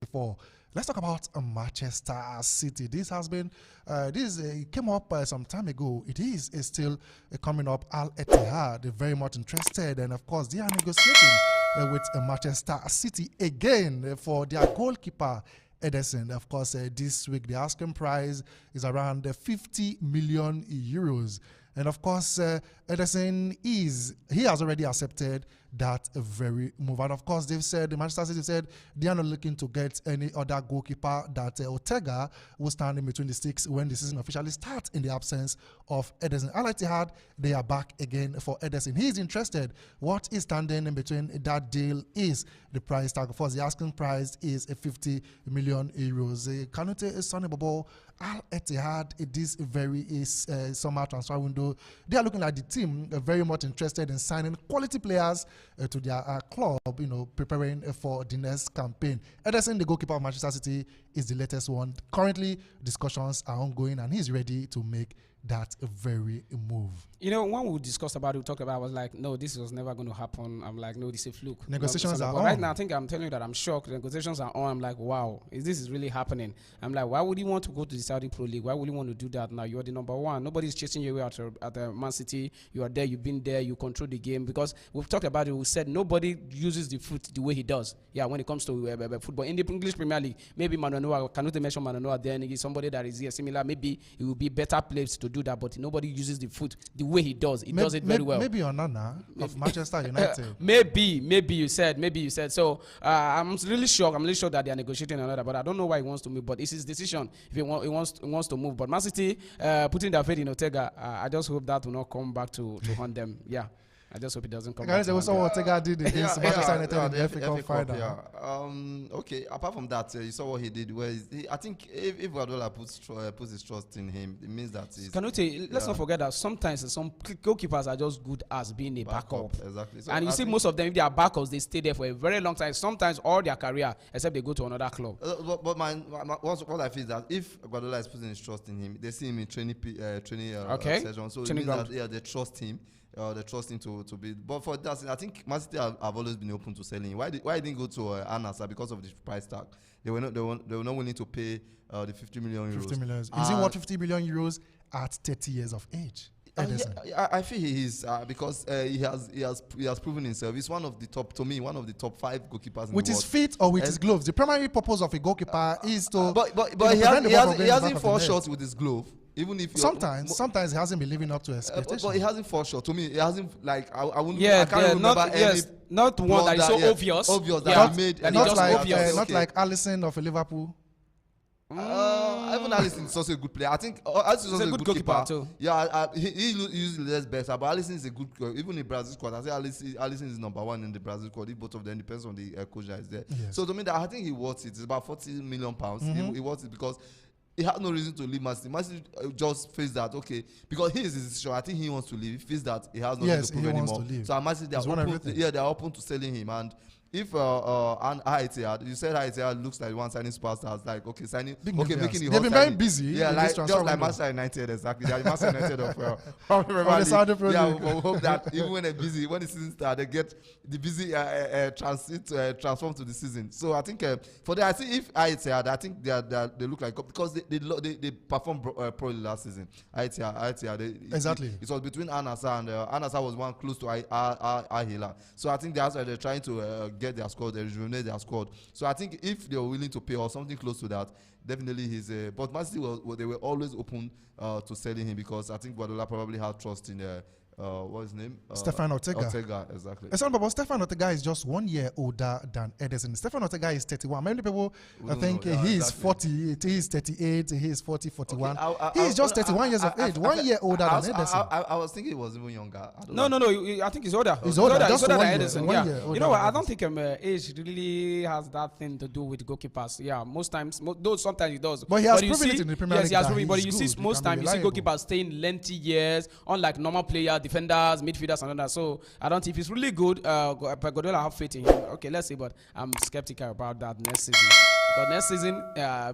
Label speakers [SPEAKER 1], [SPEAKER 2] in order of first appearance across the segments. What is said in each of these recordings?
[SPEAKER 1] before. Let's talk about Manchester City. This has been, it came up some time ago. It is still coming up. Al-Ittihad, very much interested, and of course, they are negotiating with Manchester City again for their goalkeeper, Ederson. Of course, this week the asking price is around 50 million euros. And of course, Ederson he has already accepted that very move. And of course, they've said, the Manchester City said they are not looking to get any other goalkeeper, that Ortega will stand in between the sticks when the season officially starts in the absence of Ederson. Al-Ittihad, they are back again for Ederson. He is interested. What is standing in between that deal is the price tag. Of course, the asking price is 50 million euros. Kanute Sonny Bobo, Al-Ittihad, it is very summer transfer window. They are looking like the team very much interested in signing quality players to their club, preparing for the next campaign. Ederson, the goalkeeper of Manchester City, is the latest one. Currently, discussions are ongoing, and he's ready to make that very move.
[SPEAKER 2] When we discussed about it, we talked about, I was like, no, this was never going to happen. I'm like, no, this is a fluke.
[SPEAKER 1] Negotiations are on.
[SPEAKER 2] Right now, I think I'm telling you that I'm shocked. Negotiations are on. I'm like, wow, this is really happening. I'm like, why would you want to go to the Saudi Pro League? Why would you want to do that now? You're the number one. Nobody's chasing you away at Man City. You are there. You've been there. You control the game. Because we've talked about it. We said nobody uses the foot the way he does. Yeah, when it comes to football. In the English Premier League, maybe Manonoa, cannot mention Manonoa there, and he's somebody that is here similar. Maybe he will be better placed to do that, but nobody uses the foot the way he does. He does it very well.
[SPEAKER 1] Maybe Onana of Manchester United.
[SPEAKER 2] maybe you said. So I'm really shocked. I'm really sure that they are negotiating another, but I don't know why he wants to move. But it's his decision if he wants to move. But Man City putting their faith in Ortega, I just hope that will not come back to haunt them. Yeah. I just hope it doesn't come back.
[SPEAKER 1] There was what Ortega did against Manchester United in the FA Cup final.
[SPEAKER 3] Yeah. Okay. Apart from that, you saw what he did. I think if Guardiola puts his trust in him, it means that he's.
[SPEAKER 2] Let's not forget that sometimes some goalkeepers are just good as being a backup.
[SPEAKER 3] Exactly. So
[SPEAKER 2] and you see most of them, if they are backups, they stay there for a very long time. Sometimes all their career, except they go to another club.
[SPEAKER 3] But what I feel is that if Guardiola is putting his trust in him, they see him in training session. So it means that they trust him. They trust him to be. But for that, I think Man City have always been open to selling. Why didn't go to Al-Nassr? Because of the price tag. They were not willing to pay the 50 million euros.
[SPEAKER 1] 50 million. Is he worth 50 million euros at 30 years of age?
[SPEAKER 3] I feel he is because he has proven himself. He's one of the top 5 goalkeepers in the world.
[SPEAKER 1] With his feet or with his gloves? The primary purpose of a goalkeeper is to.
[SPEAKER 3] But he hasn't fall short with his glove. Even if sometimes he hasn't been living up to expectations. But he hasn't fall short. To me, he hasn't I can't remember any.
[SPEAKER 2] Not one that is so obvious.
[SPEAKER 3] That he made.
[SPEAKER 1] Not like Alisson of Liverpool.
[SPEAKER 3] Even Alisson is also a good player. I think Alisson is a good goalkeeper too. Yeah, he usually less better, but Alisson is a good. Even in Brazil squad, I say Alisson is number one in the Brazil squad. If both of them depends on the coach that is there. Yes. So to me, I think he worth it. It's about 40 million pounds. He worth it because he had no reason to leave Man City. Man City just feels that, okay, because he is his decision. I think he wants to leave. He feels that he has nothing to prove anymore. So Man City, they're open to selling him. And if Al-Ittihad, you said Al-Ittihad looks like one signing superstars, like making it.
[SPEAKER 1] They've been very busy.
[SPEAKER 3] Yeah, like just like Manchester United, exactly. They're Manchester United of the
[SPEAKER 1] Saudi Pro League.
[SPEAKER 3] Yeah, we hope that even when the season starts, they get the busy transform to the season. So I think for that, I think if Al-Ittihad, I think they look like, because they performed poorly last season. Al-Ittihad,
[SPEAKER 1] exactly.
[SPEAKER 3] It was between Al-Nassr and Al-Nassr was one close to Al-Hilal. So I think that's why they're trying to get their squad, they rejuvenate their squad. So I think if they were willing to pay or something close to that, definitely he's a. But Man City they were always open to selling him because I think Guardiola probably had trust in what's his name?
[SPEAKER 1] Stefan Ortega.
[SPEAKER 3] Ortega, exactly.
[SPEAKER 1] Stefan Ortega is just 1 year older than Ederson. Stefan Ortega is 31. Many people think he is 40, he is 38, he is 40, 41. Okay, he is just 31 years of age, 1 year older than Ederson.
[SPEAKER 3] I was thinking he was even younger.
[SPEAKER 2] No, I think he's older.
[SPEAKER 1] He's older than
[SPEAKER 2] Ederson. Yeah. You know what? I don't think age really has that thing to do with goalkeepers. Yeah, most times, though sometimes it does.
[SPEAKER 1] But he has proven it in the Premier League.
[SPEAKER 2] Yes, he has proven. But you see, most times you see goalkeepers staying lengthy years, unlike normal players, defenders, midfielders, and all that. So I don't think if he's really good, Guardiola have faith in him. Okay, let's see, but I'm skeptical about that next season. Because next season,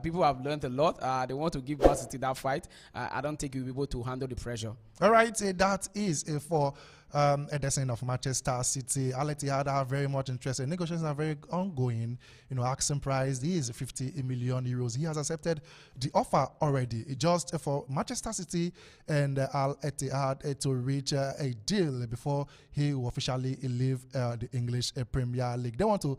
[SPEAKER 2] people have learned a lot. They want to give Man City that fight. I don't think he'll be able to handle the pressure.
[SPEAKER 1] All right, that is for Ederson of Manchester City. Al-Ittihad are very much interested. Negotiations are very ongoing. Asking price is 50 million euros. He has accepted the offer already. Just for Manchester City and Al-Ittihad to reach a deal before he will officially leave the English Premier League. They want to,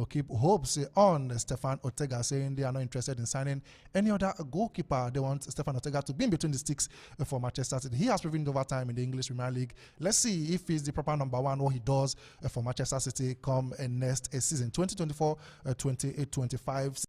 [SPEAKER 1] keep hopes on Stefan Ortega, saying they are not interested in signing any other goalkeeper. They want Stefan Ortega to be in between the sticks for Manchester City. He has proven over time in the English Premier League. Let's see if he's the proper number one, what he does for Manchester City come next season, 2024-2025.